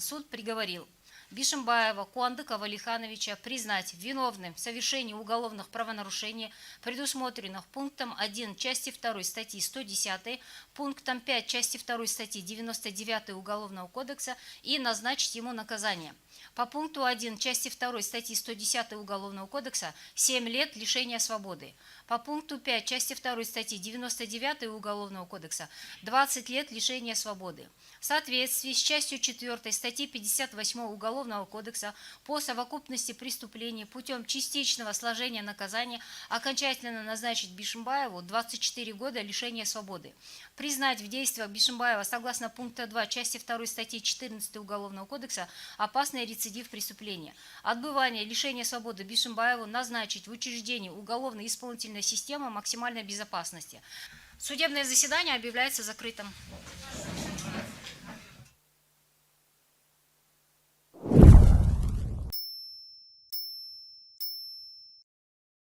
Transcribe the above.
суд приговорил Бишимбаева Куандыка Валихановича признать виновным в совершении уголовных правонарушений, предусмотренных пунктом 1 части 2 статьи 110, пунктом 5 части 2 статьи 99 Уголовного кодекса и назначить ему наказание. По пункту 1 части 2 статьи 110 Уголовного кодекса 7 лет лишения свободы. По пункту 5 части 2 статьи 99 Уголовного кодекса 20 лет лишения свободы. В соответствии с частью 4 статьи 58 Уголовного кодекса по совокупности преступлений путем частичного сложения наказания окончательно назначить Бишимбаеву 24 года лишения свободы. Признать в действиях Бишимбаева согласно пункта 2 части 2 статьи 14 Уголовного кодекса опасный рецидив преступления. Отбывание лишения свободы Бишимбаеву назначить в учреждении уголовно-исполнительной системы максимальной безопасности. Судебное заседание объявляется закрытым.